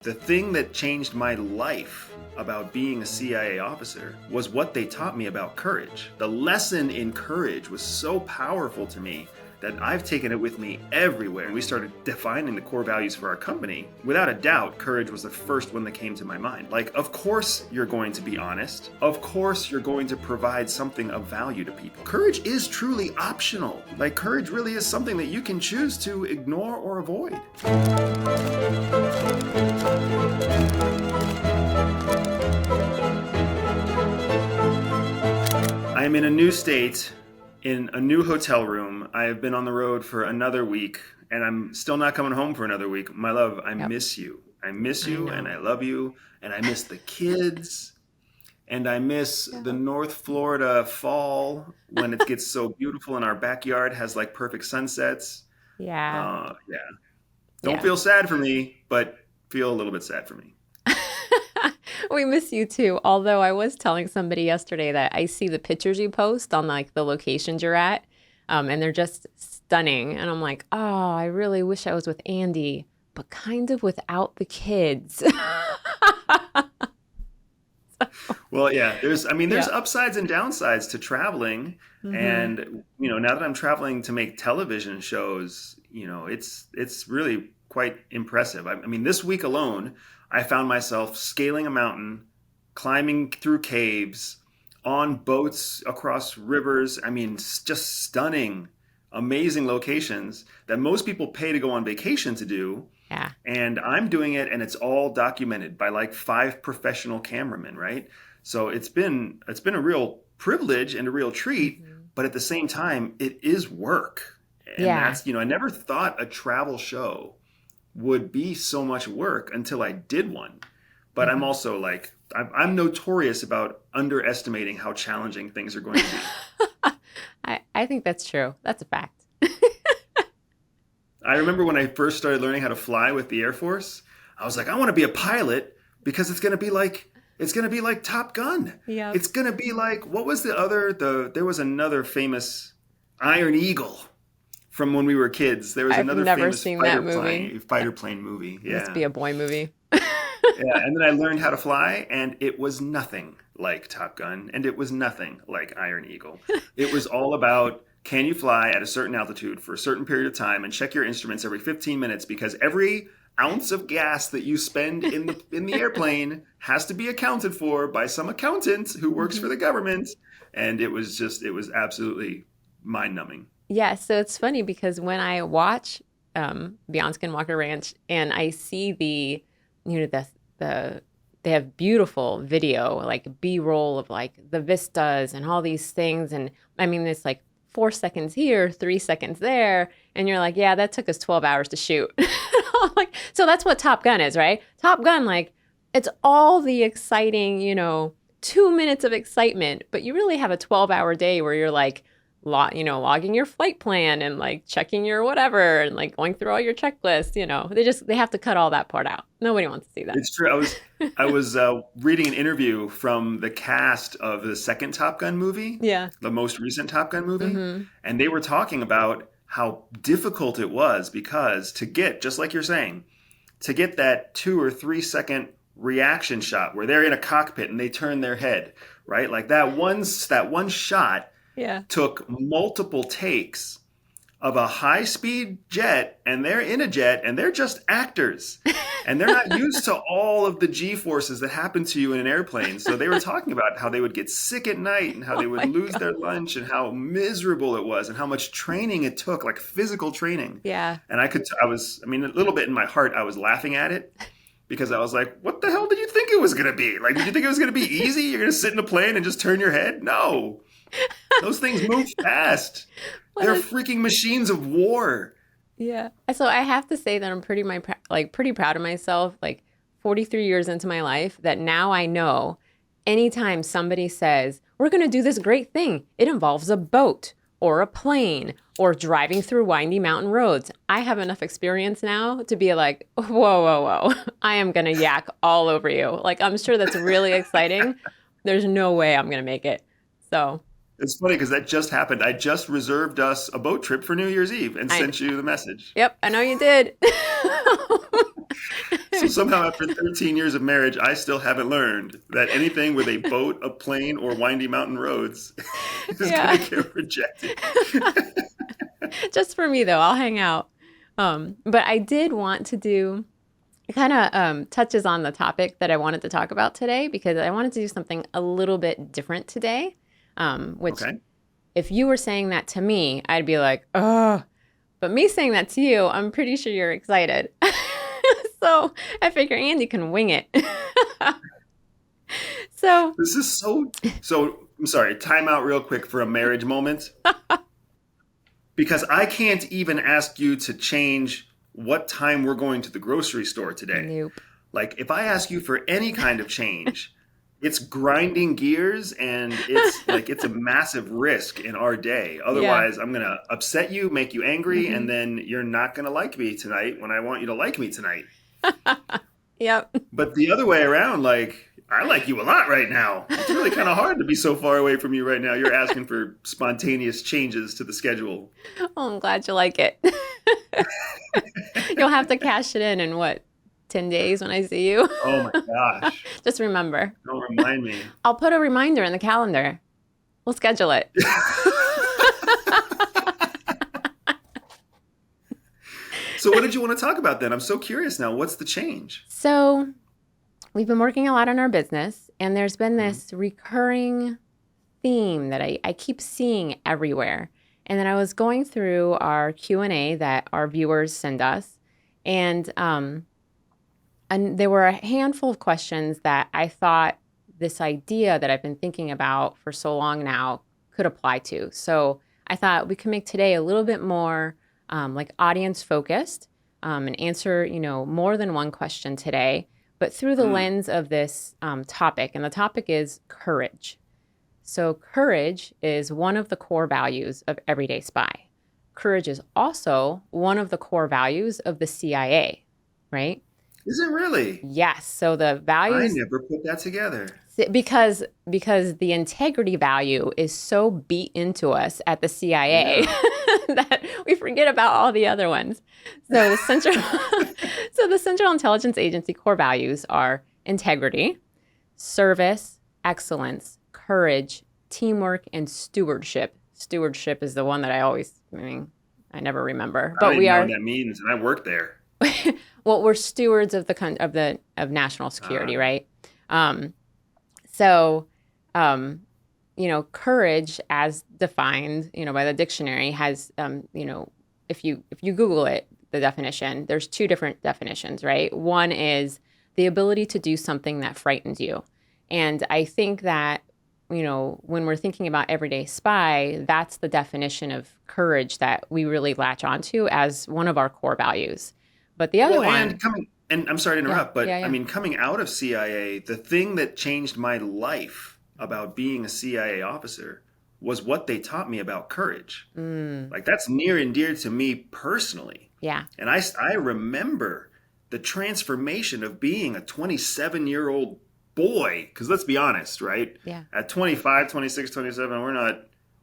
The thing that changed my life about being a CIA officer was what they taught me about courage. The lesson in courage was so powerful to me that I've taken it with me everywhere. And we started defining the core values for our company. Without a doubt, courage was the first one that came to my mind. Like, of course you're going to be honest. Of course you're going to provide something of value to people. Courage is truly optional. Like, courage really is something that you can choose to ignore or avoid. I am in a new state, in a new hotel room. I have been on the road for another week, and I'm still not coming home for another week. My love, I miss you. I miss you, and I love you, and I miss the kids, and I miss the North Florida fall when it gets so beautiful and our backyard has like perfect sunsets. Yeah. Don't feel sad for me, but feel a little bit sad for me. We miss you too. Although I was telling somebody yesterday that I see the pictures you post on like the locations you're at, and they're just stunning. And I'm like, oh, I really wish I was with Andy, but kind of without the kids. Well, yeah, there's upsides and downsides to traveling. And, now that I'm traveling to make television shows, it's really quite impressive. I mean, this week alone, I found myself scaling a mountain, climbing through caves, on boats across rivers. I mean, just stunning, amazing locations that most people pay to go on vacation to do. Yeah. And I'm doing it, and it's all documented by like 5 professional cameramen, right? So it's been a real privilege and a real treat, but at the same time, it is work. And that's, I never thought a travel show would be so much work until I did one. But I'm also like, I'm notorious about underestimating how challenging things are going to be. I think that's true. That's a fact. I remember when I first started learning how to fly with the Air Force, I was like, I want to be a pilot because it's going to be like Top Gun. Yeah. It's going to be like, what was there was another famous Iron Eagle from when we were kids. There was another famous fighter plane movie. Yeah. It must be a boy movie. Yeah, and then I learned how to fly, and it was nothing like Top Gun, and it was nothing like Iron Eagle. It was all about, can you fly at a certain altitude for a certain period of time and check your instruments every 15 minutes, because every ounce of gas that you spend in the airplane has to be accounted for by some accountant who works for the government. And it was absolutely mind-numbing. Yeah, so it's funny because when I watch Beyond Skinwalker Ranch and I see they have beautiful video, like B-roll of like the vistas and all these things. And I mean, it's like 4 seconds here, 3 seconds there. And you're like, yeah, that took us 12 hours to shoot. Like, so that's what Top Gun is, right? Top Gun, like, it's all the exciting, 2 minutes of excitement, but you really have a 12-hour day where you're like, logging your flight plan and like checking your whatever and like going through all your checklists. They have to cut all that part out. Nobody wants to see that. It's true. I was reading an interview from the cast of the second Top Gun movie. Yeah. The most recent Top Gun movie. And they were talking about how difficult it was because to get, just like you're saying, to get that 2 or 3 second reaction shot where they're in a cockpit and they turn their head, right? Like that one shot took multiple takes of a high-speed jet, and they're in a jet, and they're just actors. And they're not used to all of the G-forces that happen to you in an airplane. So they were talking about how they would get sick at night and how they would lose their lunch and how miserable it was and how much training it took, like physical training. Yeah. And a little bit in my heart, I was laughing at it. Because I was like, what the hell did you think it was going to be? Like, did you think it was going to be easy? You're going to sit in a plane and just turn your head? No. Those things move fast. They're freaking machines of war. Yeah. So I have to say that I'm pretty proud of myself, like 43 years into my life, that now I know anytime somebody says, we're going to do this great thing, it involves a boat or a plane or driving through windy mountain roads. I have enough experience now to be like, whoa. I am going to yak all over you. Like, I'm sure that's really exciting. There's no way I'm going to make it. So it's funny because that just happened. I just reserved us a boat trip for New Year's Eve and sent you the message. Yep, I know you did. So somehow after 13 years of marriage, I still haven't learned that anything with a boat, a plane, or windy mountain roads is Yeah. going to get rejected. Just for me, though, I'll hang out. But I did want to do, it kind of touches on the topic that I wanted to talk about today because I wanted to do something a little bit different today, which Okay. if you were saying that to me, I'd be like, oh, but me saying that to you, I'm pretty sure you're excited. So I figure Andy can wing it. So, This is so. I'm sorry. Time out real quick for a marriage moment. Because I can't even ask you to change what time we're going to the grocery store today. nope. Like, if I ask you for any kind of change, it's grinding gears and it's a massive risk in our day. Yeah. Otherwise, I'm going to upset you, make you angry, Hmm. and then you're not going to like me tonight when I want you to like me tonight. Yep. But the other way around, like, I like you a lot right now. It's really kind of hard to be so far away from you right now. You're asking for spontaneous changes to the schedule. Oh, I'm glad you like it. You'll have to cash it in what, 10 days when I see you? Oh my gosh. Just remember. Don't remind me. I'll put a reminder in the calendar. We'll schedule it. So what did you want to talk about then? I'm so curious now. What's the change? So, we've been working a lot on our business, and there's been this recurring theme that I keep seeing everywhere. And then I was going through our Q&A that our viewers send us, and there were a handful of questions that I thought this idea that I've been thinking about for so long now could apply to. So I thought we could make today a little bit more like audience focused and answer, more than one question today, but through the lens of this topic. And the topic is courage. So courage is one of the core values of Everyday Spy. Courage is also one of the core values of the CIA, right? Is it really? Yes. So the I values, never put that together. because the integrity value is so beat into us at the CIA Yeah. that we forget about all the other ones. So the Central Intelligence Agency core values are integrity, service, excellence, courage, teamwork, and stewardship. Stewardship is the one that I never remember. I But don't we even know are what that means, and I work there. well, we're stewards of national security, Uh, right? So, courage, as defined, by the dictionary, has, if you Google it, the definition, there's two different definitions, right? One is the ability to do something that frightens you, and I think that when we're thinking about Everyday Spy, that's the definition of courage that we really latch onto as one of our core values. But the other well, one, and I'm sorry to yeah, interrupt, but yeah, I yeah. mean, coming out of CIA, the thing that changed my life about being a CIA officer was what they taught me about courage. Mm, Like that's near and dear to me personally. yeah, And I remember the transformation of being a 27-year-old boy. Because let's be honest, right? yeah, At 25, 26, 27,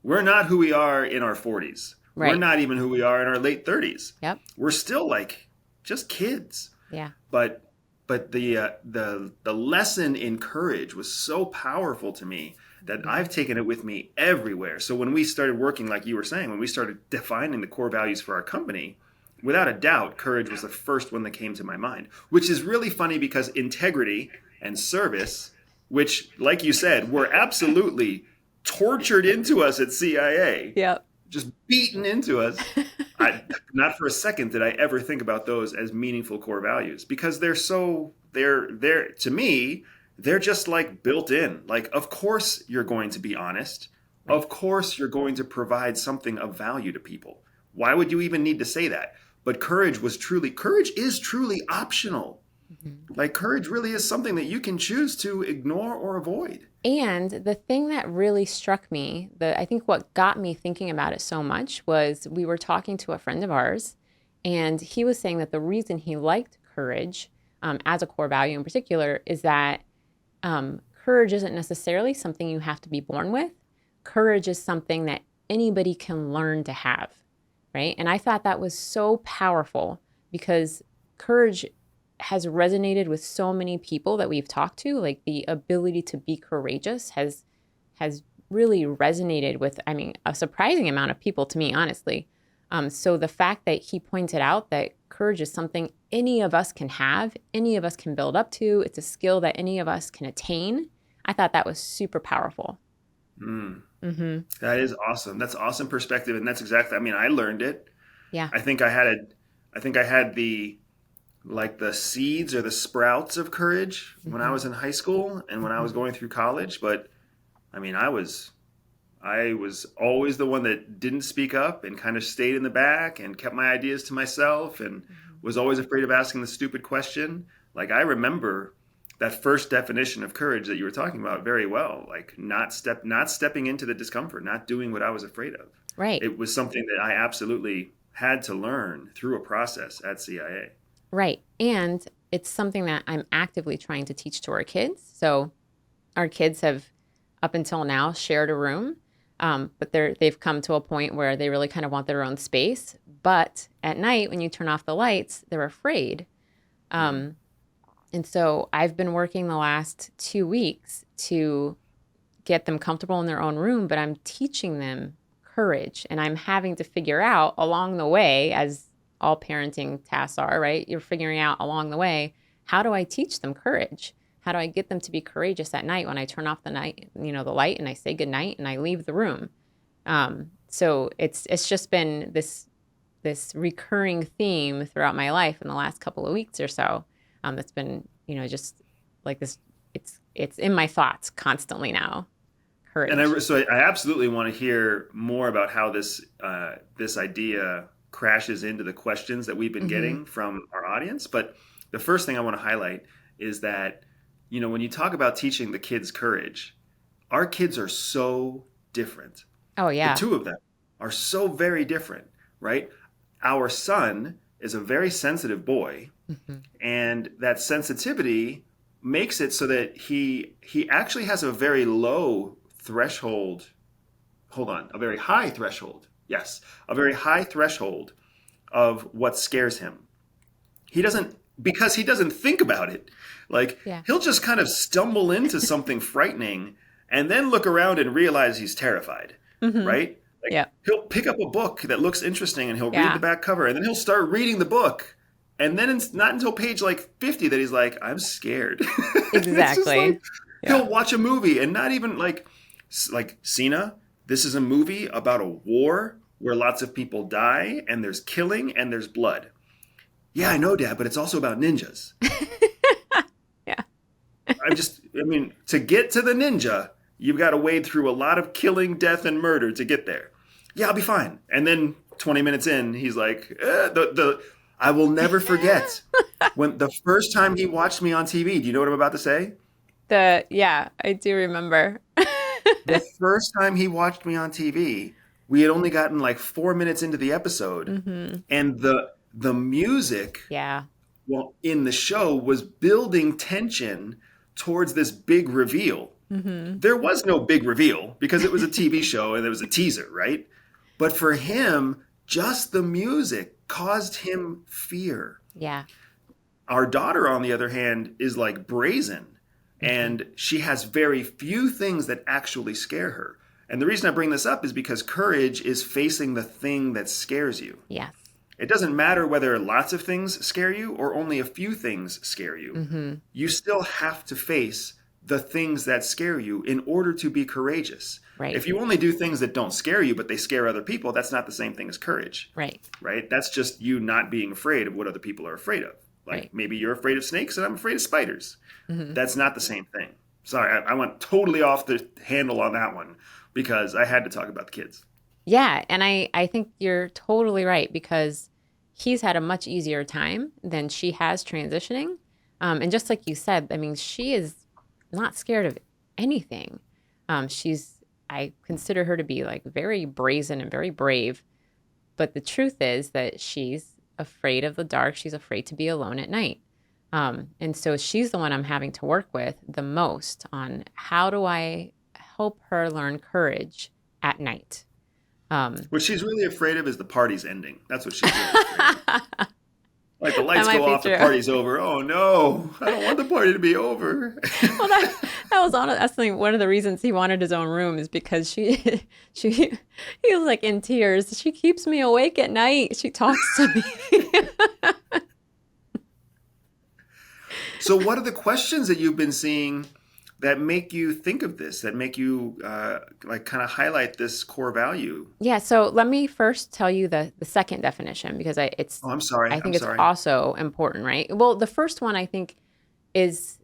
we're not who we are in our 40s. We're right. not even who we are in our late 30s. Yep, We're still like just kids. yeah, But the lesson in courage was so powerful to me that I've taken it with me everywhere. So when we started working, like you were saying, when we started defining the core values for our company, without a doubt, courage was the first one that came to my mind, which is really funny because integrity and service, which, like you said, were absolutely tortured into us at CIA, yep. just beaten into us. Not for a second did I ever think about those as meaningful core values because they're to me, they're just like built in. Like, of course you're going to be honest. Right. Of course you're going to provide something of value to people. Why would you even need to say that? But courage is truly optional. Mm-hmm. Like courage really is something that you can choose to ignore or avoid. And the thing that really struck me, I think what got me thinking about it so much was we were talking to a friend of ours, and he was saying that the reason he liked courage as a core value in particular is that courage isn't necessarily something you have to be born with. Courage is something that anybody can learn to have, right? And I thought that was so powerful because courage has resonated with so many people that we've talked to. Like the ability to be courageous has really resonated with, I mean, a surprising amount of people to me, honestly. So the fact that he pointed out that courage is something any of us can have, any of us can build up to, it's a skill that any of us can attain. I thought that was super powerful. Mm. Mm-hmm. That is awesome. That's awesome perspective, and that's exactly. I mean, I learned it. Yeah. I think I had the like the seeds or the sprouts of courage when I Mm-hmm. was in high school and when I was Mm-hmm. going through college. But I mean, I was always the one that didn't speak up and kind of stayed in the back and kept my ideas to myself and Mm-hmm. was always afraid of asking the stupid question. Like I remember that first definition of courage that you were talking about very well, like not stepping into the discomfort, not doing what I was afraid of. Right. It was something that I absolutely had to learn through a process at CIA. Right. And it's something that I'm actively trying to teach to our kids. So our kids have, up until now, shared a room, but they've come to a point where they really kind of want their own space. But at night, when you turn off the lights, they're afraid. Mm. Um, and so I've been working the last 2 weeks to get them comfortable in their own room, but I'm teaching them courage. And I'm having to figure out along the way, as all parenting tasks are, right? You're figuring out along the way, how do I teach them courage? How do I get them to be courageous at night when I turn off the light and I say goodnight and I leave the room? So it's just been this recurring theme throughout my life in the last couple of weeks or so. That's been, just like this. It's in my thoughts constantly now. And Courage. I absolutely want to hear more about how this idea crashes into the questions that we've been Mm-hmm. getting from our audience. But the first thing I want to highlight is that, when you talk about teaching the kids courage, our kids are so different. Oh The yeah. two of them are so very different, right? Our son is a very sensitive boy, Mm-hmm. and that sensitivity makes it so that he actually has a very low threshold. Hold on, a very high threshold. Yes, a very high threshold of what scares him. He doesn't, because he doesn't think about it. Like Yeah. he'll just kind of stumble into something frightening and then look around and realize he's terrified, Mm-hmm. right? Like Yeah. he'll pick up a book that looks interesting and he'll read the Yeah. back cover and then he'll start reading the book. And then it's not until page like 50 that he's like, I'm scared. And it's just like Exactly. Yeah. he'll watch a movie and not even like Cena, this is a movie about a war where lots of people die and there's killing and there's blood. Yeah, I know, Dad, but it's also about ninjas. Yeah. I mean, to get to the ninja, you've got to wade through a lot of killing, death, and murder to get there. Yeah, I'll be fine. And then 20 minutes in, he's like, I will never forget when the first time he watched me on TV. Do you know what I'm about to say? Yeah, I do remember. The first time he watched me on TV, we had only gotten like 4 minutes into the episode, Mm-hmm. and the music, Yeah. well, in the show was building tension towards this big reveal. Mm-hmm. There was no big reveal because it was a TV show and there was a teaser, right? But for him, just the music caused him fear. Yeah. Our daughter, on the other hand, is like brazen, Mm-hmm. and she has very few things that actually scare her. And the reason I bring this up is because courage is facing the thing that scares you. Yes. It doesn't matter whether lots of things scare you or only a few things scare you. Mm-hmm. You still have to face the things that scare you in order to be courageous. Right. If you only do things that don't scare you, but they scare other people, that's not the same thing as courage, Right. right? That's just you not being afraid of what other people are afraid of. Like Right. maybe you're afraid of snakes and I'm afraid of spiders. Mm-hmm. That's not the same thing. Sorry, I went totally off the handle on that one because I had to talk about the kids. Yeah, and I think you're totally right because he's had a much easier time than she has transitioning. And just like you said, I mean, she is not scared of anything. I consider her to be like very brazen and very brave. But the truth is that she's afraid of the dark. She's afraid to be alone at night. And so she's the one I'm having to work with the most on how do I help her learn courage at night. What she's really afraid of is the party's ending. That's what she's really afraid of. Like the That lights might go be off, the true. party's over. Oh no, I don't want the party to be over. Well, that was honestly one of the reasons he wanted his own room is because she he was like in tears. She keeps me awake at night. She talks to me. So, what are the questions that you've been seeing that make you think of this? That make you like kind of highlight this core value? Yeah, so let me first tell you the second definition because Oh, I'm sorry. I I'm think it's sorry. also important, right? Well, the first one I think is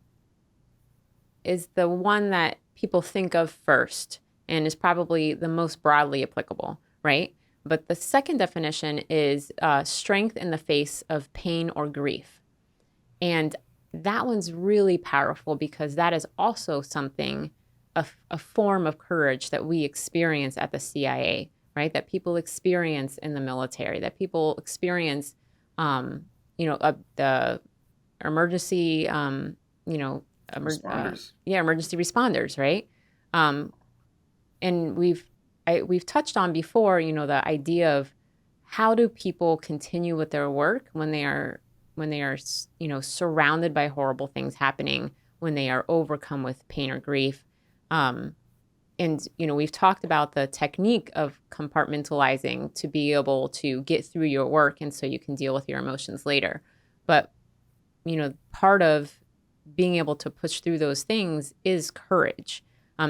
is the one that people think of first and is probably the most broadly applicable, right? But the second definition is strength in the face of pain or grief. And that one's really powerful because that is also something, a form of courage that we experience at the CIA, right? That people experience in the military, that people experience, the emergency, you know, Responders. yeah, emergency responders, right? Um, and we've touched on before, the idea of how do people continue with their work when they are surrounded by horrible things happening, when they are overcome with pain or grief. Um, and we've talked about the technique of compartmentalizing to be able to get through your work and so you can deal with your emotions later. But part of being able to push through those things is courage.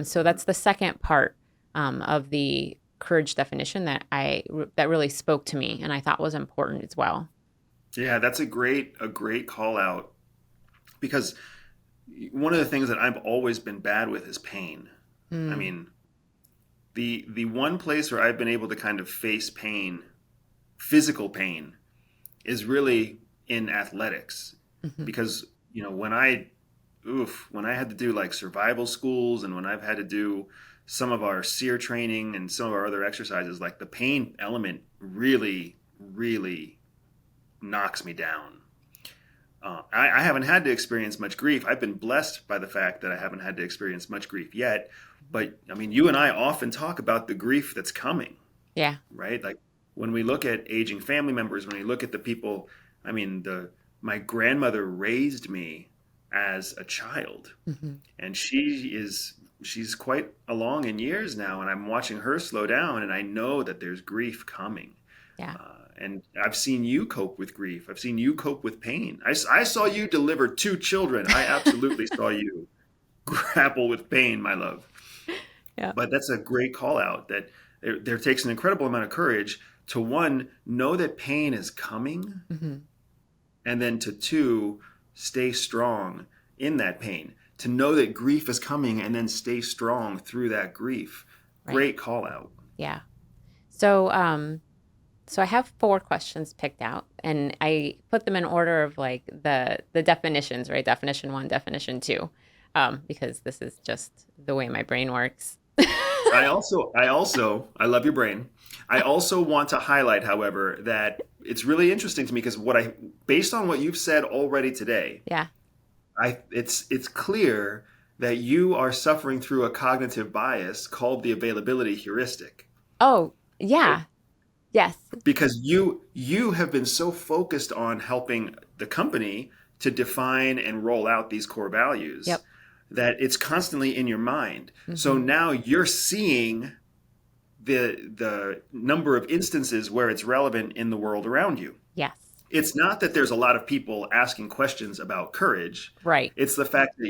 So that's the second part of the courage definition that really spoke to me and I thought was important as well. Yeah, that's a great call out because one of the things that I've always been bad with is pain. I Mm, mean, the one place where I've been able to kind of face pain, physical pain, is really in athletics hmm because when I had to do like survival schools and when I've had to do some of our SEER training and some of our other exercises, like the pain element really, really knocks me down. I haven't had to experience much grief. I've been blessed by the fact that I haven't had to experience much grief yet. But I mean, you and I often talk about the grief that's coming, Yeah. right? Like when we look at aging family members, when we look at the people, I mean, the my grandmother raised me as a child, hmm and she's quite along in years now, and I'm watching her slow down, and I know that there's grief coming. Yeah. And I've seen you cope with grief. I've seen you cope with pain. I saw you deliver two children. I absolutely saw you grapple with pain, my love. Yeah. But that's a great call out that there takes an incredible amount of courage to one, know that pain is coming, hmm and then to two, stay strong in that pain. To know that grief is coming and then stay strong through that grief. Right. Great call out. Yeah. So I have four questions picked out, and I put them in order of like the definitions, right? Definition one, definition two, because this is just the way my brain works. I love your brain. I also want to highlight, however, that it's really interesting to me because based on what you've said already today, Yeah. it's clear that you are suffering through a cognitive bias called the availability heuristic, Oh, right? yeah. Yes. Because you have been so focused on helping the company to define and roll out these core values Yep. that it's constantly in your mind. So hmm now you're seeing the number of instances where it's relevant in the world around you. Yes. It's not that there's a lot of people asking questions about courage. Right. It's the fact that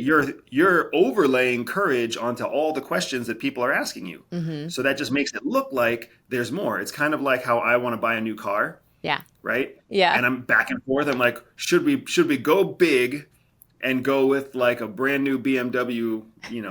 you're overlaying courage onto all the questions that people are asking you. hmm So that just makes it look like there's more. It's kind of like how I want to buy a new car, Yeah. right? Yeah. And I'm back and forth. I'm like, should we go big and go with like a brand new BMW,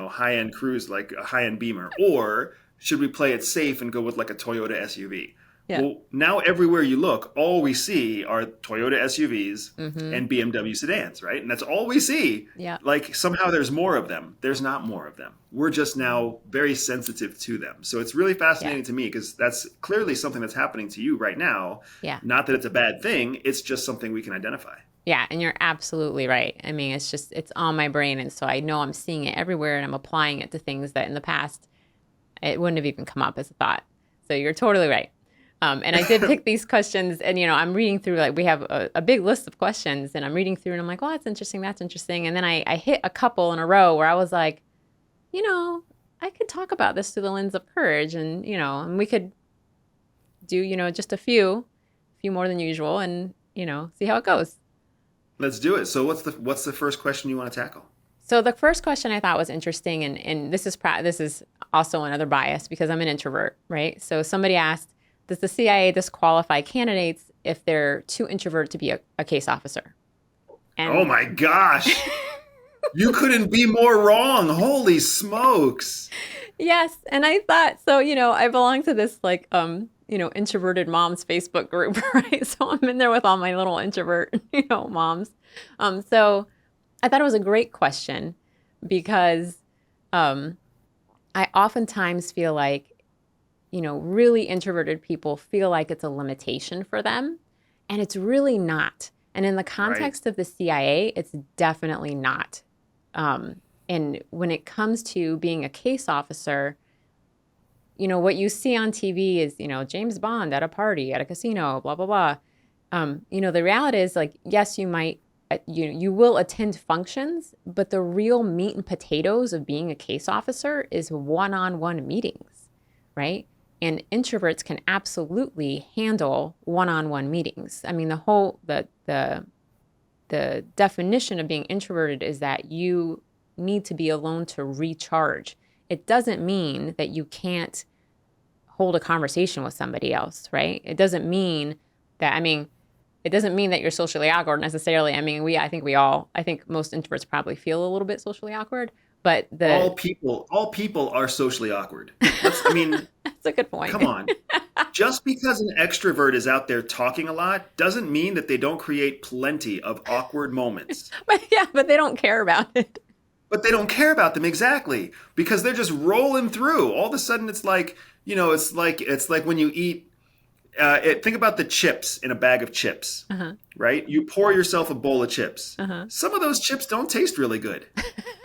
high end cruise, like a high end Beamer, or should we play it safe and go with like a Toyota SUV? Yeah. Well, now everywhere you look, all we see are Toyota SUVs hmm and BMW sedans, right? And that's all we see. Yeah. Like somehow there's more of them. There's not more of them. We're just now very sensitive to them. So it's really Yeah. fascinating to me because that's clearly something that's happening to you right now. Yeah. Not that it's a bad thing, it's just something we can identify. Yeah, and you're absolutely right. I mean, it's on my brain, and so I know I'm seeing it everywhere, and I'm applying it to things that in the past it wouldn't have even come up as a thought. So you're totally right. And I did pick these questions, and I'm reading through, like, we have a big list of questions, and I'm reading through, and I'm like, well, that's interesting, and then I hit a couple in a row where I was like, I could talk about this through the lens of courage, and we could do just a few more than usual, and see how it goes. Let's do it. So what's the first question you want to tackle? So the first question I thought was interesting, and this is also another bias because I'm an introvert, right? So somebody asked, does the CIA disqualify candidates if they're too introvert to be a case officer? And oh my gosh. You couldn't be more wrong. Holy smokes. Yes. And I thought, so, I belong to this like, introverted moms Facebook group, right? So I'm in there with all my little introvert, moms. So I thought it was a great question because I oftentimes feel like, really introverted people feel like it's a limitation for them, and it's really not. And in the context of the CIA, it's definitely not. And when it comes to being a case officer, what you see on TV is, James Bond at a party, at a casino, blah, blah, blah. The reality is, like, yes, you might, you will attend functions, but the real meat and potatoes of being a case officer is one-on-one meetings, right? And introverts can absolutely handle one-on-one meetings. I mean, the definition of being introverted is that you need to be alone to recharge. It doesn't mean that you can't hold a conversation with somebody else, right? It doesn't mean that, it doesn't mean that you're socially awkward necessarily. I think most introverts probably feel a little bit socially awkward, but all people are socially awkward. That's a good point. Come on. Just because an extrovert is out there talking a lot doesn't mean that they don't create plenty of awkward moments. but they don't care about it. But they don't care about them, exactly, because they're just rolling through. All of a sudden, it's like, it's like when you eat. Think about the chips in a bag of chips, right? You pour yourself a bowl of chips. Some of those chips don't taste really good,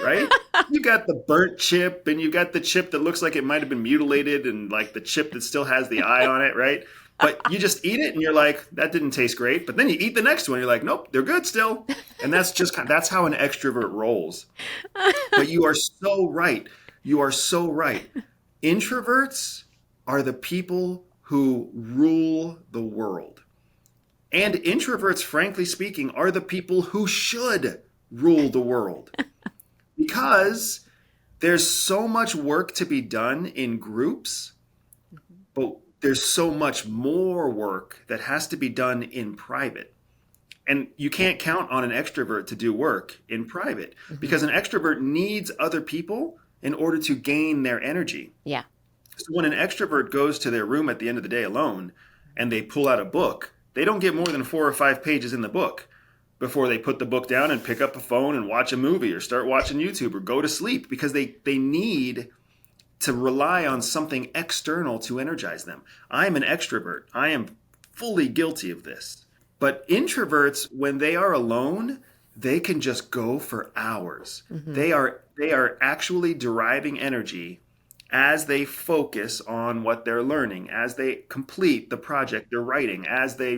right? You got the burnt chip, and you got the chip that looks like it might have been mutilated, and like the chip that still has the eye on it, right? But you just eat it, and you're like, that didn't taste great. But then you eat the next one, you're like, nope, they're good still. And that's how an extrovert rolls. But you are so right. You are so right. Introverts are the people who rule the world. And introverts, frankly speaking, are the people who should rule the world. Because there's so much work to be done in groups, but there's so much more work that has to be done in private. And you can't count on an extrovert to do work in private because an extrovert needs other people in order to gain their energy. Yeah. So when an extrovert goes to their room at the end of the day alone and they pull out a book, they don't get more than 4 or 5 pages in the book before they put the book down and pick up a phone and watch a movie or start watching YouTube or go to sleep because they need to rely on something external to energize them. I'm an extrovert. I am fully guilty of this. But introverts, when they are alone, they can just go for hours. They are actually deriving energy as they focus on what they're learning, as they complete the project they're writing, as they,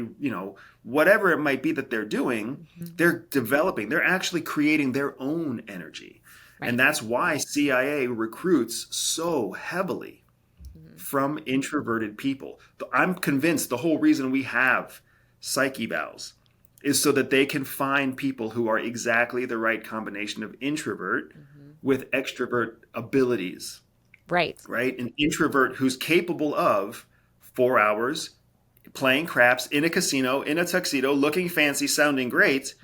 whatever it might be that they're doing, they're developing, they're actually creating their own energy. Right. And that's why CIA recruits so heavily from introverted people. I'm convinced the whole reason we have psyche evals is so that they can find people who are exactly the right combination of introvert with extrovert abilities. Right. An introvert who's capable of 4 hours playing craps in a casino, in a tuxedo, looking fancy, sounding great,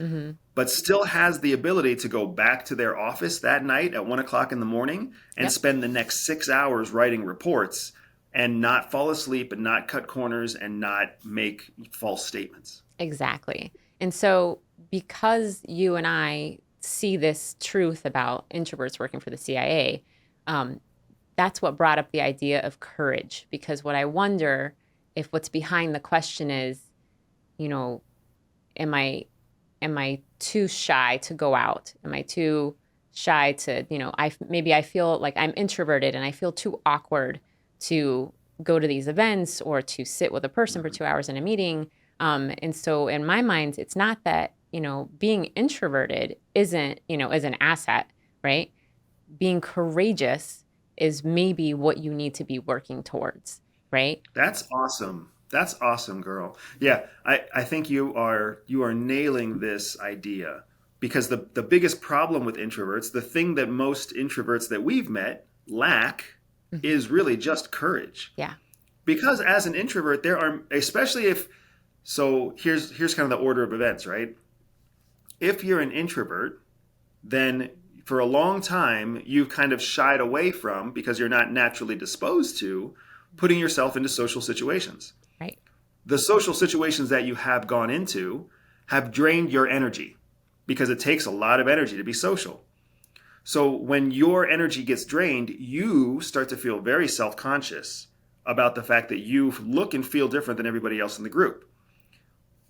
but still has the ability to go back to their office that night at 1 o'clock in the morning and spend the next 6 hours writing reports and not fall asleep and not cut corners and not make false statements. Exactly. And so because you and I see this truth about introverts working for the CIA, that's what brought up the idea of courage. Because what I wonder if what's behind the question is, am I too shy to go out? Am I too shy to, I feel like I'm introverted and I feel too awkward to go to these events or to sit with a person for 2 hours in a meeting. And so in my mind, it's not that, being introverted is an asset, right? Being courageous is maybe what you need to be working towards, right? That's awesome. That's awesome, girl. Yeah, I think you are nailing this idea because the biggest problem with introverts, the thing that most introverts that we've met lack Mhm. is really just courage. Yeah. Because as an introvert, there are, especially if, so here's kind of the order of events, right? If you're an introvert, then for a long time you've kind of shied away from, because you're not naturally disposed to, putting yourself into social situations. Right. The social situations that you have gone into have drained your energy because it takes a lot of energy to be social. So when your energy gets drained, you start to feel very self-conscious about the fact that you look and feel different than everybody else in the group.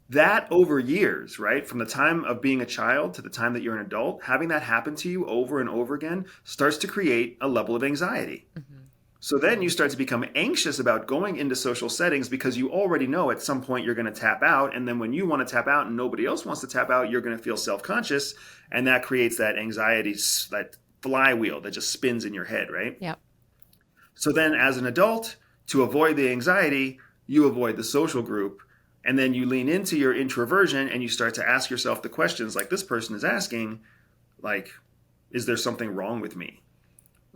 That over years, right, from the time of being a child to the time that you're an adult, having that happen to you over and over again starts to create a level of anxiety. Hmm. So then you start to become anxious about going into social settings because you already know at some point you're going to tap out. And then when you want to tap out and nobody else wants to tap out, you're going to feel self-conscious. And that creates that anxiety, that flywheel that just spins in your head, right? Yep. So then as an adult, to avoid the anxiety, you avoid the social group. And then you lean into your introversion and you start to ask yourself the questions like this person is asking, like, is there something wrong with me?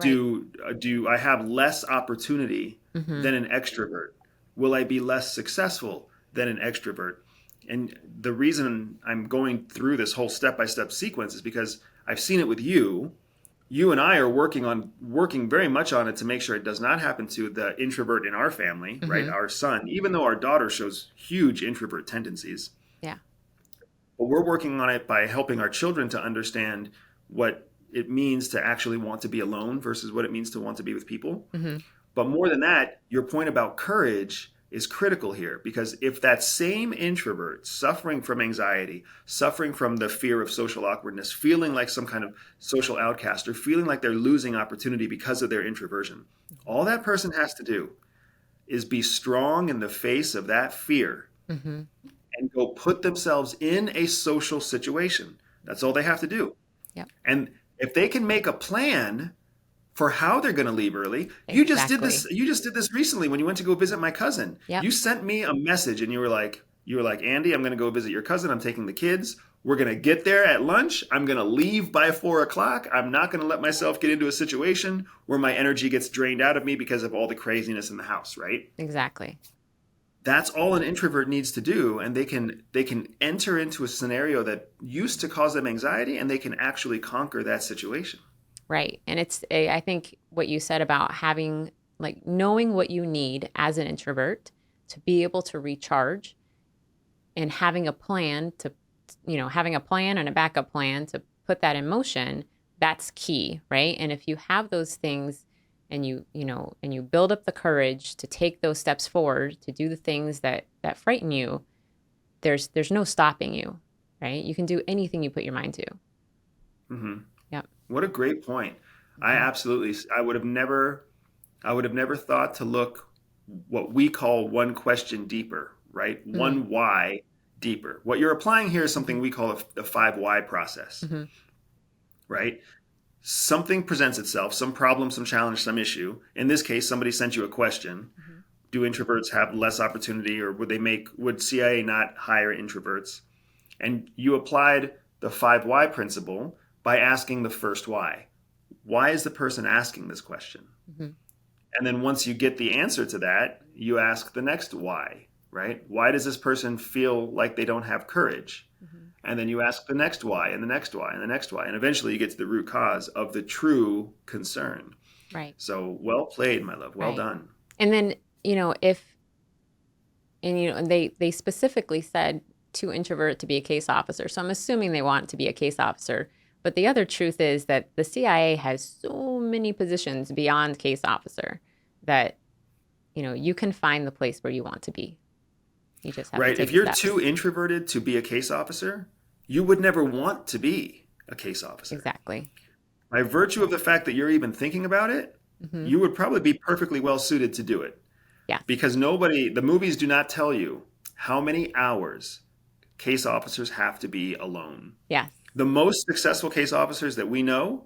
Right. Do I have less opportunity Hmm. than an extrovert? Will I be less successful than an extrovert? And the reason I'm going through this whole step-by-step sequence is because I've seen it with you. You and I are working very much on it to make sure it does not happen to the introvert in our family, right? Hmm. Our son, even though our daughter shows huge introvert tendencies. Yeah. But we're working on it by helping our children to understand what it means to actually want to be alone versus what it means to want to be with people. Hmm. But more than that, your point about courage is critical here, because if that same introvert suffering from anxiety, suffering from the fear of social awkwardness, feeling like some kind of social outcast, or feeling like they're losing opportunity because of their introversion, all that person has to do is be strong in the face of that fear Hmm. and go put themselves in a social situation. That's all they have to do. Yep. And if they can make a plan for how they're going to leave early, Exactly. you just did this recently when you went to go visit my cousin. Yep. You sent me a message and you were like, Andy, I'm going to go visit your cousin. I'm taking the kids. We're going to get there at lunch. I'm going to leave by 4 o'clock. I'm not going to let myself get into a situation where my energy gets drained out of me because of all the craziness in the house, right? Exactly. That's all an introvert needs to do, and they can enter into a scenario that used to cause them anxiety, and they can actually conquer that situation. Right. And I think what you said about having, like, knowing what you need as an introvert to be able to recharge, and having a plan and a backup plan to put that in motion, that's key, right? And if you have those things and you build up the courage to take those steps forward, to do the things that frighten you, there's no stopping you, right? You can do anything you put your mind to. Hmm. Yep. What a great point. Hmm. I would have never thought to look what we call one question deeper, right? Mm-hmm. One why deeper. What you're applying here is something we call the 5 why process, Hmm. right? Something presents itself, some problem, some challenge, some issue. In this case, somebody sent you a question. Hmm. Do introverts have less opportunity, or would CIA not hire introverts? And you applied the 5 why principle by asking the first why. Why is the person asking this question? Hmm. And then once you get the answer to that, you ask the next why, right? Why does this person feel like they don't have courage? Hmm. And then you ask the next why and the next why and the next why. And eventually you get to the root cause of the true concern. Right. So well played, my love. Well Right. done. And then, if and they specifically said to introvert to be a case officer. So I'm assuming they want to be a case officer. But the other truth is that the CIA has so many positions beyond case officer that, you can find the place where you want to be. You just have to Right. take If the you're steps. too introverted to be a case officer, you would never want to be a case officer. Exactly. By virtue of the fact that you're even thinking about it, Hmm. you would probably be perfectly well suited to do it. Yes. Because the movies do not tell you how many hours case officers have to be alone. Yes. The most successful case officers that we know,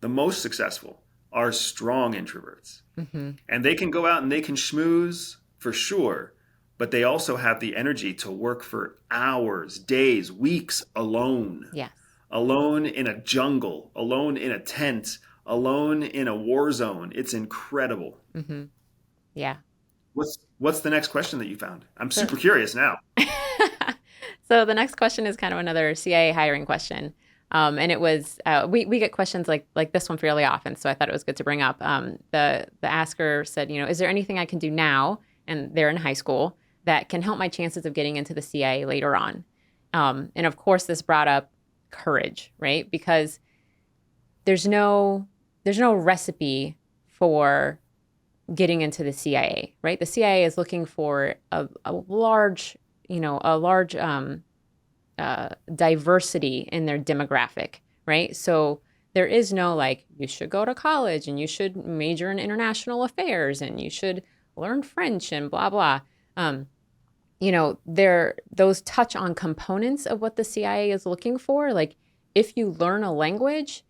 the most successful, are strong introverts. Mm-hmm. And they can go out and they can schmooze for sure, but they also have the energy to work for hours, days, weeks alone. Yes. Alone in a jungle, alone in a tent, alone in a war zone. It's incredible. Mm-hmm. Yeah. What's the next question that you found? I'm So, super curious now. so the next question is kind of another CIA hiring question. And it was we get questions like this one fairly often, so I thought it was good to bring up. The asker said, is there anything I can do now, and they're in high school, that can help my chances of getting into the CIA later on? And of course, this brought up courage, right? Because there's no recipe for getting into the CIA, right? The CIA is looking for a large diversity in their demographic, right? So there is no like, you should go to college and you should major in international affairs and you should learn French and blah, blah. Those touch on components of what the CIA is looking for. Like if you learn a language,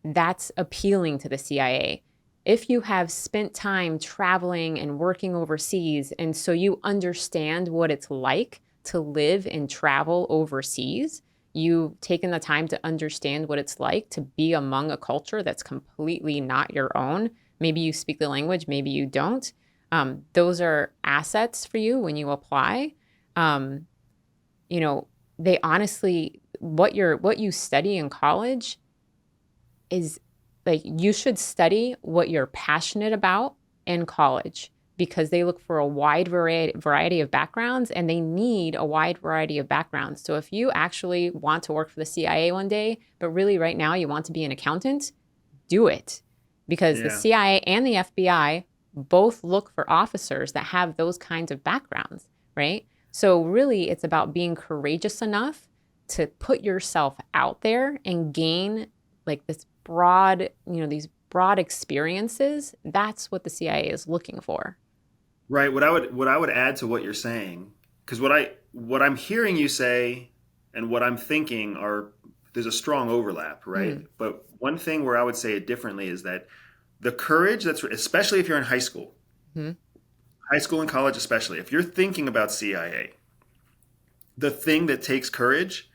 that's appealing to the CIA. If you have spent time traveling and working overseas, and so you understand what it's like to live and travel overseas, you've taken the time to understand what it's like to be among a culture that's completely not your own. Maybe you speak the language, maybe you don't. Those are assets for you when you apply. They honestly, what you study in college is like, you should study what you're passionate about in college, because they look for a wide variety of backgrounds, and they need a wide variety of backgrounds. So if you actually want to work for the CIA one day, but really right now you want to be an accountant, do it. Because the CIA and the FBI both look for officers that have those kinds of backgrounds, right? So really it's about being courageous enough to put yourself out there and gain like this broad, these broad experiences. That's what the CIA is looking for. Right. What I would add to what you're saying, because what I'm hearing you say and what I'm thinking there's a strong overlap, right? Mm. But one thing where I would say it differently is that the courage especially if you're in high school, Mm-hmm. high school and college especially, if you're thinking about CIA, the thing that takes courage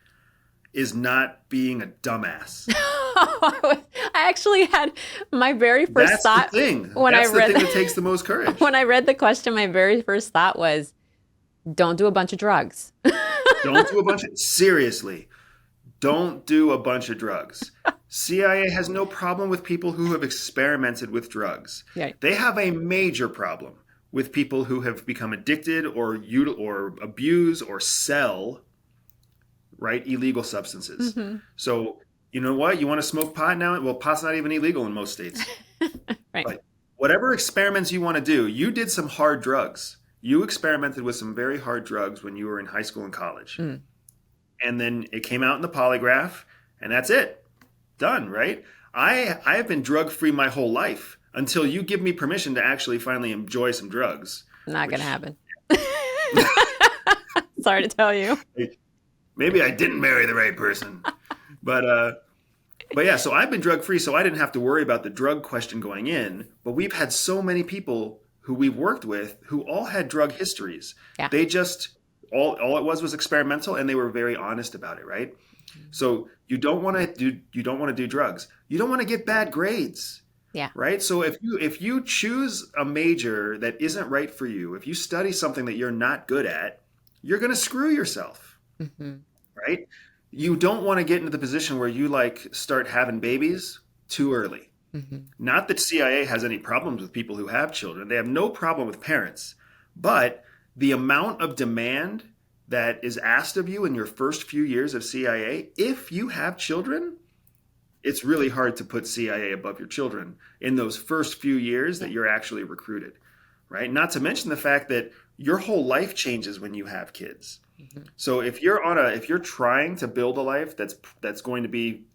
is not being a dumbass. I actually had my very first thought. That's the thing. When That's I read the thing that takes the most courage. When I read the question, my very first thought was, don't do a bunch of drugs. Seriously, don't do a bunch of drugs. CIA has no problem with people who have experimented with drugs. Yeah. They have a major problem with people who have become addicted or abuse or sell, right, illegal substances. Mm-hmm. So, you know what? You want to smoke pot now? Well, pot's not even illegal in most states. Right. But whatever experiments you want to do, you did some hard drugs. You experimented with some very hard drugs when you were in high school and college. Mm. And then it came out in the polygraph, and that's it. Done, right? I have been drug-free my whole life until you give me permission to actually finally enjoy some drugs. Not going to happen. Sorry to tell you. Maybe I didn't marry the right person. But yeah, so I've been drug-free, so I didn't have to worry about the drug question going in. But we've had so many people who we've worked with who all had drug histories. Yeah. They just, all it was experimental, and they were very honest about it, right? Mm-hmm. So you don't want to do drugs. You don't want to get bad grades. Yeah. Right? So if you choose a major that isn't right for you, if you study something that you're not good at, you're going to screw yourself. Mm-hmm. Right? You don't want to get into the position where you start having babies too early. Mm-hmm. Not that CIA has any problems with people who have children. They have no problem with parents. But the amount of demand that is asked of you in your first few years of CIA, if you have children, it's really hard to put CIA above your children in those first few years that you're actually recruited, right? Not to mention the fact that your whole life changes when you have kids. Mm-hmm. So if you're trying to build a life that's going to be,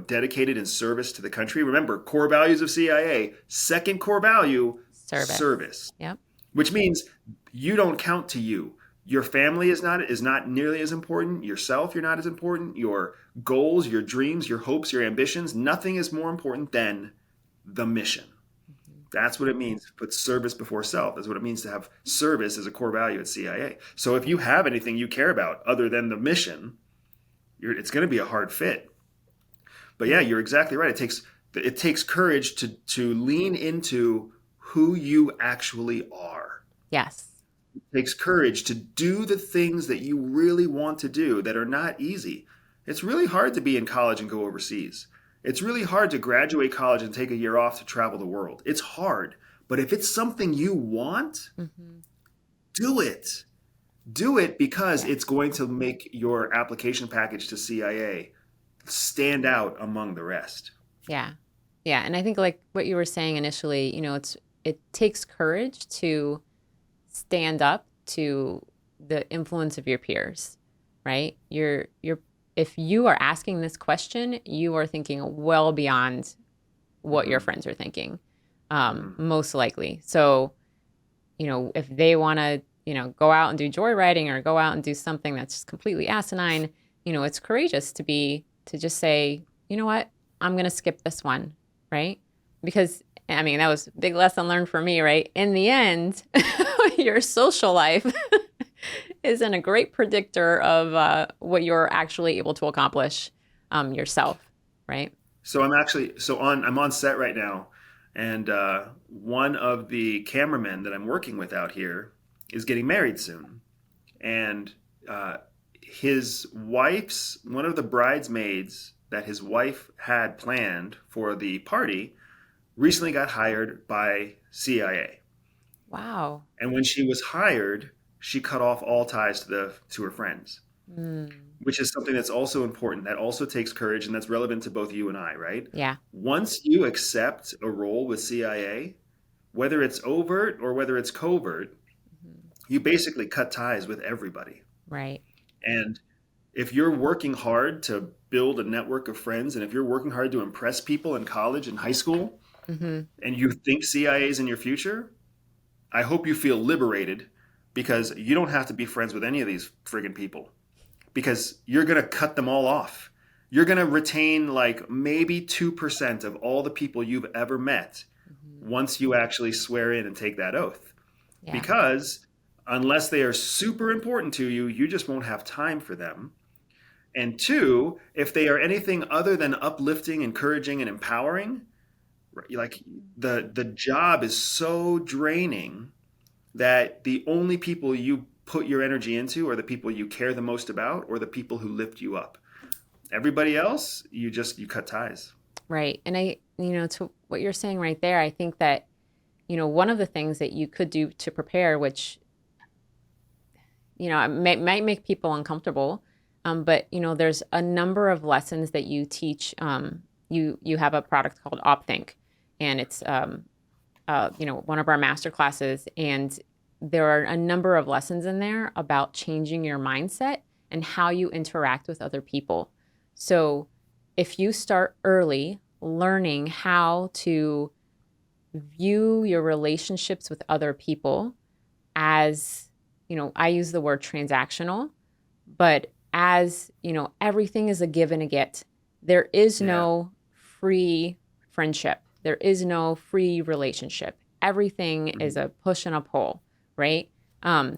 dedicated in service to the country, remember, core values of CIA, second core value, service. Yep. which means you don't count to you. Your family is not nearly as important. Yourself, you're not as important. Your goals, your dreams, your hopes, your ambitions, nothing is more important than the mission. That's what it means to put service before self. That's what it means to have service as a core value at CIA. So if you have anything you care about other than the mission, it's going to be a hard fit. But yeah, you're exactly right. It takes courage to lean into who you actually are. Yes. It takes courage to do the things that you really want to do that are not easy. It's really hard to be in college and go overseas. It's really hard to graduate college and take a year off to travel the world. It's hard. But if it's something you want, do it. Do it because it's going to make your application package to CIA stand out among the rest. Yeah. Yeah. And I think like what you were saying initially, it takes courage to stand up to the influence of your peers, right? If you are asking this question, you are thinking well beyond what your friends are thinking, most likely. So, if they want to, go out and do joyriding or go out and do something that's just completely asinine, it's courageous to just say, you know what, I'm going to skip this one, right? Because, I mean, that was a big lesson learned for me, right? In the end, your social life isn't a great predictor of what you're actually able to accomplish yourself, right? So I'm on set right now, and one of the cameramen that I'm working with out here is getting married soon, and one of the bridesmaids that his wife had planned for the party recently got hired by CIA. Wow. And when she was hired, she cut off all ties to her friends, which is something that's also important. That also takes courage, and that's relevant to both you and I, right? Yeah. Once you accept a role with CIA, whether it's overt or whether it's covert, you basically cut ties with everybody. Right. And if you're working hard to build a network of friends, and if you're working hard to impress people in college and high school, and you think CIA is in your future, I hope you feel liberated, because you don't have to be friends with any of these friggin' people, because you're going to cut them all off. You're going to retain like maybe 2% of all the people you've ever met once you actually swear in and take that oath. Yeah. Because unless they are super important to you, you just won't have time for them. And two, if they are anything other than uplifting, encouraging, and empowering, like the job is so draining that the only people you put your energy into are the people you care the most about, or the people who lift you up. Everybody else, you cut ties. Right. And to what you're saying right there, I think that, one of the things that you could do to prepare, which, might make people uncomfortable, but, there's a number of lessons that you teach. You have a product called OpThink, and it's, one of our master classes, and there are a number of lessons in there about changing your mindset and how you interact with other people. So if you start early learning how to view your relationships with other people as, I use the word transactional, but as, everything is a give and a get. There is no free friendship. There is no free relationship. Everything is a push and a pull, right?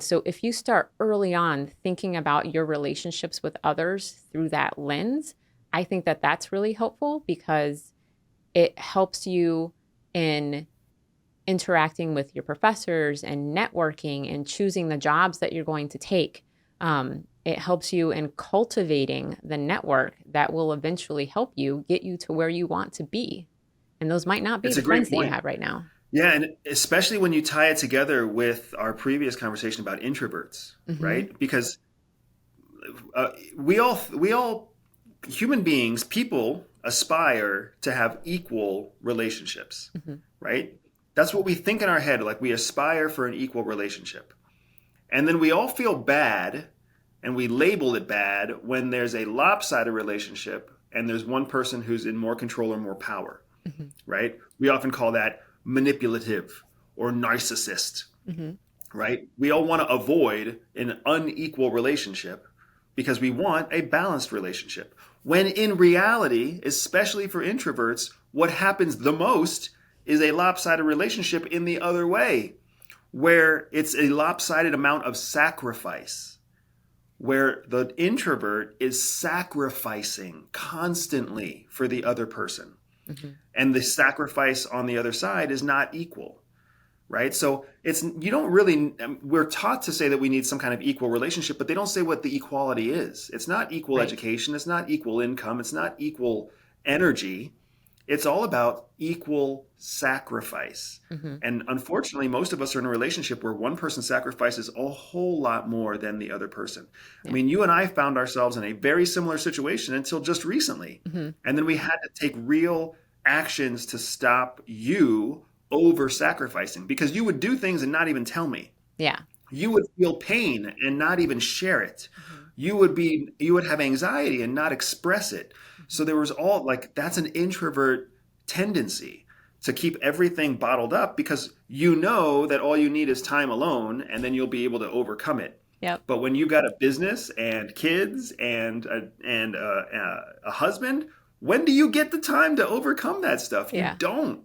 So if you start early on thinking about your relationships with others through that lens, I think that that's really helpful, because it helps you in interacting with your professors and networking and choosing the jobs that you're going to take. It helps you in cultivating the network that will eventually help you get you to where you want to be. And those might not be the friends that you have right now. Yeah, and especially when you tie it together with our previous conversation about introverts, right? Because we all human beings, people aspire to have equal relationships, right? That's what we think in our head, like we aspire for an equal relationship. And then we all feel bad, and we label it bad when there's a lopsided relationship and there's one person who's in more control or more power, right? We often call that manipulative or narcissist, Mm-hmm. right? We all want to avoid an unequal relationship because we want a balanced relationship. When in reality, especially for introverts, what happens the most is a lopsided relationship in the other way, where it's a lopsided amount of sacrifice, where the introvert is sacrificing constantly for the other person. Mm-hmm. And the sacrifice on the other side is not equal, right? So it's, you don't really, we're taught to say that we need some kind of equal relationship, but they don't say what the equality is. It's not equal Right. education, it's not equal income, it's not equal energy. It's all about equal sacrifice. Mm-hmm. And unfortunately, most of us are in a relationship where one person sacrifices a whole lot more than the other person. I Yeah. mean, you and I found ourselves in a very similar situation until just recently. Mm-hmm. And then we had to take real actions to stop you over sacrificing, because you would do things and not even tell me. Yeah. You would feel pain and not even share it. Mm-hmm. You would have anxiety and not express it. So there was all, like, that's an introvert tendency to keep everything bottled up, because you know that all you need is time alone and then you'll be able to overcome it. Yep. But when you got a business and kids and a husband, when do you get the time to overcome that stuff? You Yeah. don't.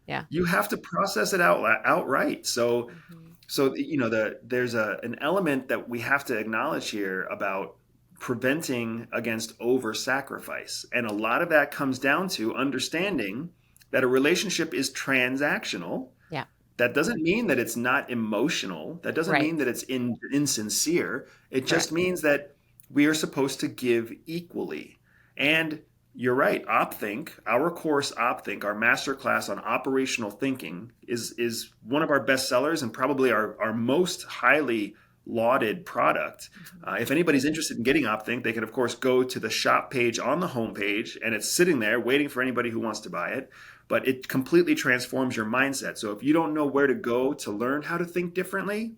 Yeah. You have to process it outright. So Mm-hmm. there's an element that we have to acknowledge here about preventing against over sacrifice, and a lot of that comes down to understanding that a relationship is transactional. Yeah. That doesn't mean that it's not emotional. That doesn't Right. mean that it's insincere. It just Correct. means that we are supposed to give equally. And you're right, OpThink, our course OpThink, our masterclass on operational thinking is one of our best sellers and probably our most highly lauded product. Mm-hmm. If anybody's interested in getting OpThink, they can, of course, go to the shop page on the homepage, and it's sitting there waiting for anybody who wants to buy it. But it completely transforms your mindset. So if you don't know where to go to learn how to think differently,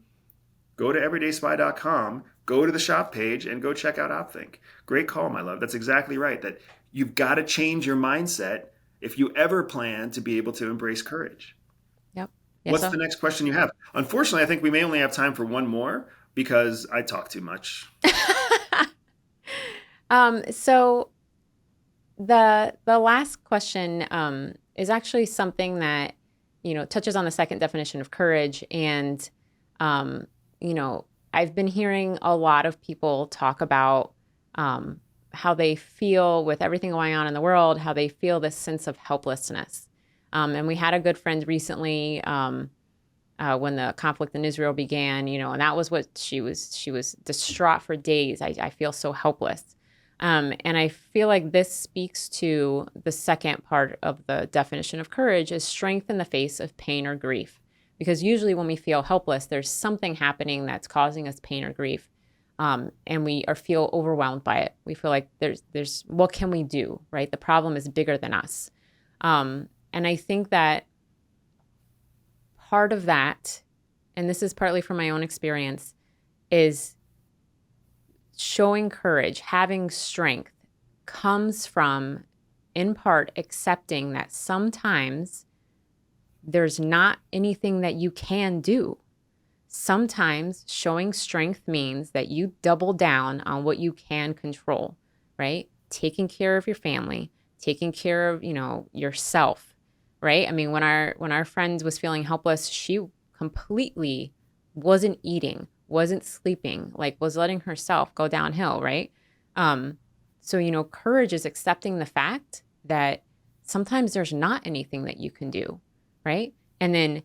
go to everydayspy.com, go to the shop page, and go check out OpThink. Great call, my love. That's exactly right. That you've got to change your mindset if you ever plan to be able to embrace courage. Yep. Yes. What's So, the next question you have? Unfortunately, I think we may only have time for one more because I talk too much. so the last question is actually something that touches on the second definition of courage, and I've been hearing a lot of people talk about how they feel with everything going on in the world, how they feel this sense of helplessness. And we had a good friend recently when the conflict in Israel began, and that was what she was distraught for days. I feel so helpless. And I feel like this speaks to the second part of the definition of courage, is strength in the face of pain or grief. Because usually when we feel helpless, there's something happening that's causing us pain or grief. And we feel overwhelmed by it. We feel like there's what can we do, right? The problem is bigger than us. And I think that part of that, and this is partly from my own experience, is showing courage, having strength, comes from, in part, accepting that sometimes there's not anything that you can do. Sometimes showing strength means that you double down on what you can control, right? Taking care of your family, taking care of, yourself, right? I mean, when our friend was feeling helpless, she completely wasn't eating, wasn't sleeping, like was letting herself go downhill, right? So, courage is accepting the fact that sometimes there's not anything that you can do, right? And then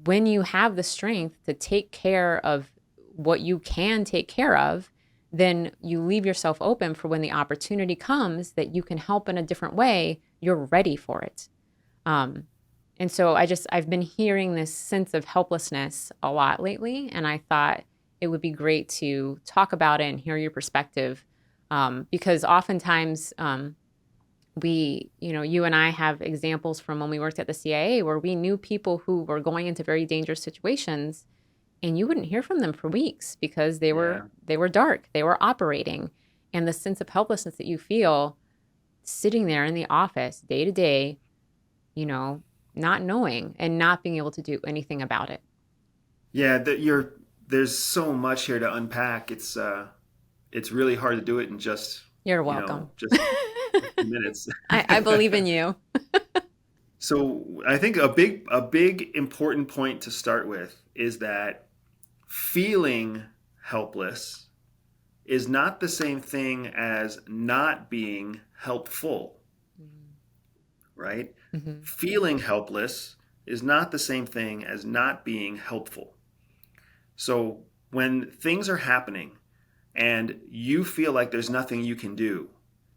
when you have the strength to take care of what you can take care of, then you leave yourself open for when the opportunity comes that you can help in a different way, you're ready for it. And so I've been hearing this sense of helplessness a lot lately, and I thought it would be great to talk about it and hear your perspective, because oftentimes you and I have examples from when we worked at the CIA where we knew people who were going into very dangerous situations, and you wouldn't hear from them for weeks because they were dark, they were operating, and the sense of helplessness that you feel sitting there in the office day to day, not knowing and not being able to do anything about it. Yeah, there's so much here to unpack. It's really hard to do it in just, You're welcome. just a few minutes. I believe in you. So I think a big important point to start with is that feeling helpless is not the same thing as not being helpful, right? Mm-hmm. Feeling helpless is not the same thing as not being helpful. So when things are happening and you feel like there's nothing you can do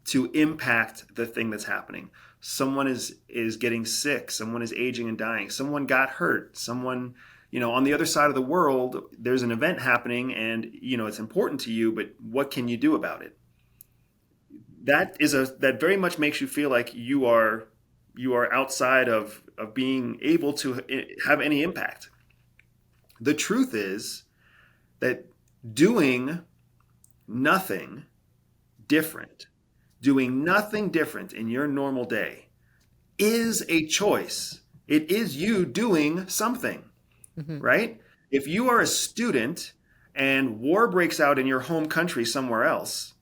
to impact the thing that's happening, someone is getting sick, someone is aging and dying, someone got hurt, someone, on the other side of the world, there's an event happening and, it's important to you, but what can you do about it? That very much makes you feel like you are outside of being able to have any impact. The truth is that doing nothing doing nothing different in your normal day is a choice. It is you doing something, Mm-hmm. right? If you are a student and war breaks out in your home country somewhere else,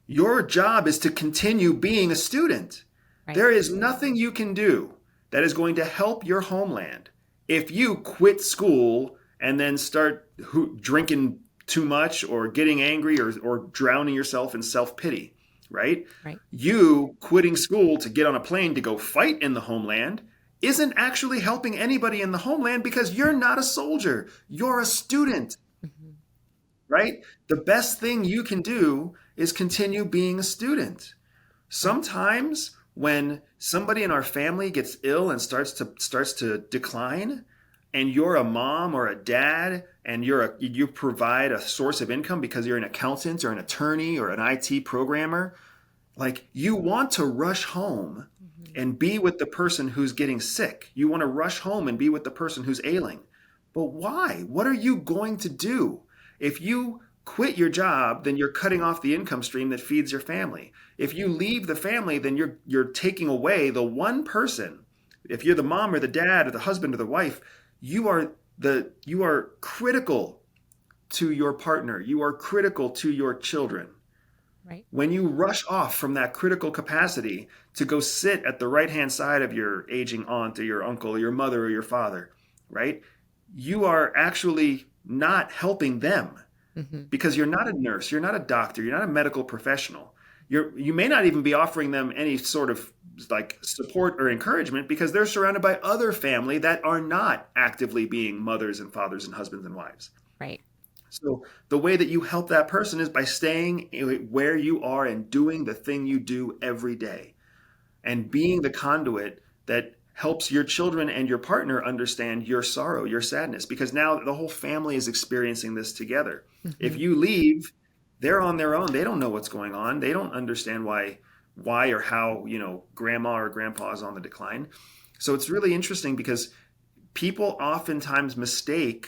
your job is to continue being a student. Right. There is nothing you can do that is going to help your homeland if you quit school and then start drinking too much or getting angry or drowning yourself in self-pity, right? Right. You quitting school to get on a plane to go fight in the homeland isn't actually helping anybody in the homeland because you're not a soldier. You're a student, Mm-hmm. right? The best thing you can do is continue being a student. Sometimes when somebody in our family gets ill and starts to decline, and you're a mom or a dad and you provide a source of income because you're an accountant or an attorney or an IT programmer, like you want to rush home and be with the person who's getting sick. You want to rush home and be with the person who's ailing. But why? What are you going to do? If you quit your job, then you're cutting off the income stream that feeds your family. If you leave the family, then you're taking away the one person. If you're the mom or the dad or the husband or the wife, you are critical to your partner. You are critical to your children. Right. When you rush off from that critical capacity to go sit at the right-hand side of your aging aunt or your uncle or your mother or your father, right? You are actually not helping them Mm-hmm. because you're not a nurse, you're not a doctor, you're not a medical professional. You may not even be offering them any sort of like support or encouragement because they're surrounded by other family that are not actively being mothers and fathers and husbands and wives. Right. So the way that you help that person is by staying where you are and doing the thing you do every day and being the conduit that helps your children and your partner understand your sorrow, your sadness, because now the whole family is experiencing this together. Mm-hmm. If you leave, they're on their own. They don't know what's going on. They don't understand why or how, grandma or grandpa is on the decline. So it's really interesting because people oftentimes mistake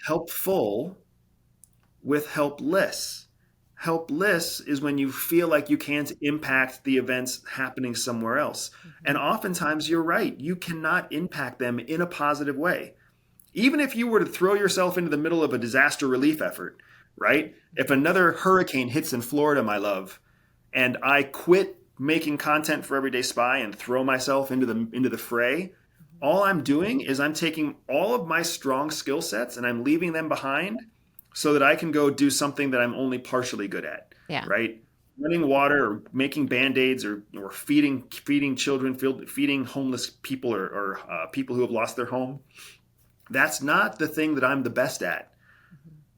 helpful with helpless. Helpless is when you feel like you can't impact the events happening somewhere else. Mm-hmm. And oftentimes you're right. You cannot impact them in a positive way. Even if you were to throw yourself into the middle of a disaster relief effort, right? If another hurricane hits in Florida, my love, and I quit making content for Everyday Spy and throw myself into the fray, all I'm doing is I'm taking all of my strong skill sets and I'm leaving them behind so that I can go do something that I'm only partially good at, Yeah. right? Running water or making Band-Aids or feeding children, feeding homeless people or people who have lost their home. That's not the thing that I'm the best at.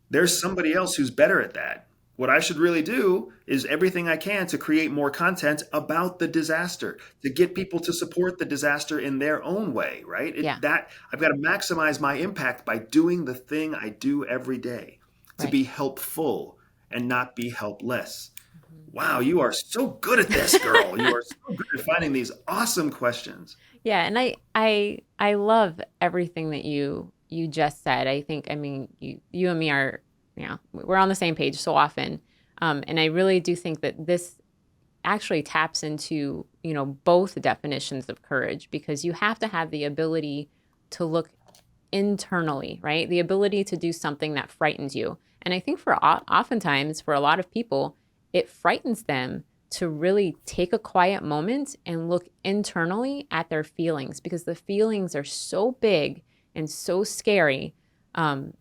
There's somebody else who's better at that. What I should really do is everything I can to create more content about the disaster, to get people to support the disaster in their own way, right? Yeah. That I've got to maximize my impact by doing the thing I do every day, to Right. be helpful and not be helpless. Wow, you are so good at this, girl. You are so good at finding these awesome questions. Yeah, and I love everything that you just said. I mean, you and me are, we're on the same page so often. And I really do think that actually taps into, both definitions of courage, because you have to have the ability to look internally, right? The ability to do something that frightens you. And I think oftentimes for a lot of people, it frightens them to really take a quiet moment and look internally at their feelings, because the feelings are so big and so scary that,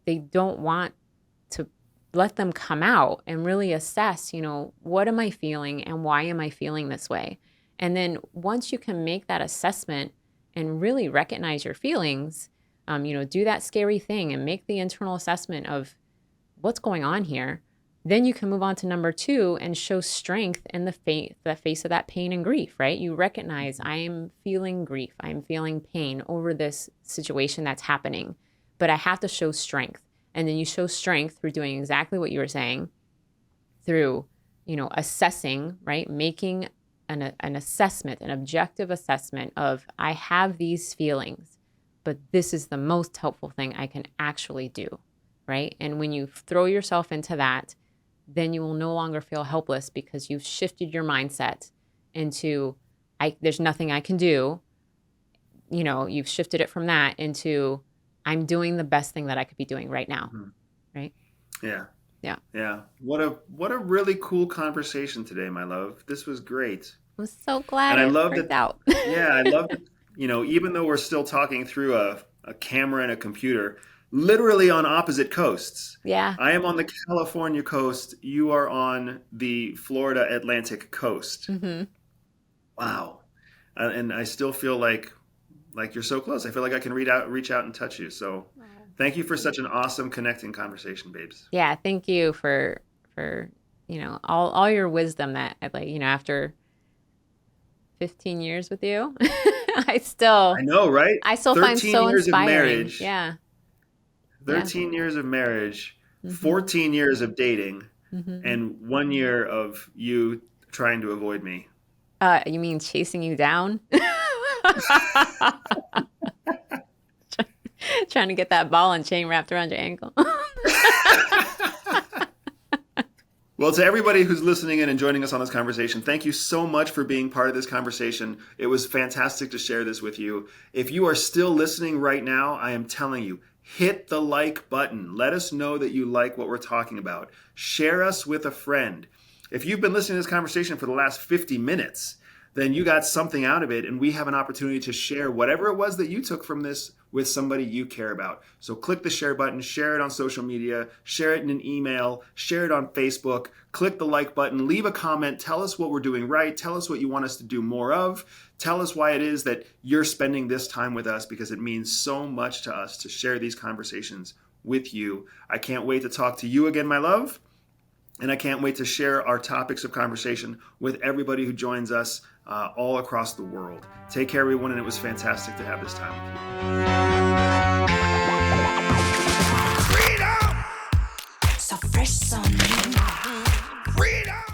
they don't want to let them come out and really assess, what am I feeling and why am I feeling this way? And then once you can make that assessment and really recognize your feelings, do that scary thing and make the internal assessment of what's going on here, then you can move on to number 2 and show strength in the face of that pain and grief, right? You recognize, I am feeling grief. I'm feeling pain over this situation that's happening, but I have to show strength. And then you show strength through doing exactly what you were saying, through, assessing, right? Making an assessment, an objective assessment of, I have these feelings, but this is the most helpful thing I can actually do, right? And when you throw yourself into that, then you will no longer feel helpless, because you've shifted your mindset into, there's nothing I can do. You've shifted it from that into, I'm doing the best thing that I could be doing right now. Mm-hmm. Right? Yeah. Yeah. Yeah. What a really cool conversation today, my love. This was great. I'm so glad and it worked out. Yeah, I loved it. Even though we're still talking through a camera and a computer, literally on opposite coasts. Yeah. I am on the California coast. You are on the Florida Atlantic coast. Mm-hmm. Wow. And I still feel like you're so close. I feel like I can reach out and touch you. So thank you for such an awesome connecting conversation, babes. Yeah. Thank you for all your wisdom that, after 15 years with you, I know, right? I still find so years inspiring. Of marriage, yeah. 13 years of marriage, 14 years of dating, and 1 year of you trying to avoid me. You mean chasing you down? Trying to get that ball and chain wrapped around your ankle. Well, to everybody who's listening in and joining us on this conversation, thank you so much for being part of this conversation. It was fantastic to share this with you. If you are still listening right now, I am telling you, hit the like button. Let us know that you like what we're talking about. Share us with a friend. If you've been listening to this conversation for the last 50 minutes, then you got something out of it, and we have an opportunity to share whatever it was that you took from this with somebody you care about. So click the share button, share it on social media, share it in an email, share it on Facebook, click the like button, leave a comment, tell us what we're doing right, tell us what you want us to do more of, tell us why it is that you're spending this time with us, because it means so much to us to share these conversations with you. I can't wait to talk to you again, my love. And I can't wait to share our topics of conversation with everybody who joins us all across the world. Take care, everyone, and it was fantastic to have this time with you. Freedom! So fresh on me. Freedom!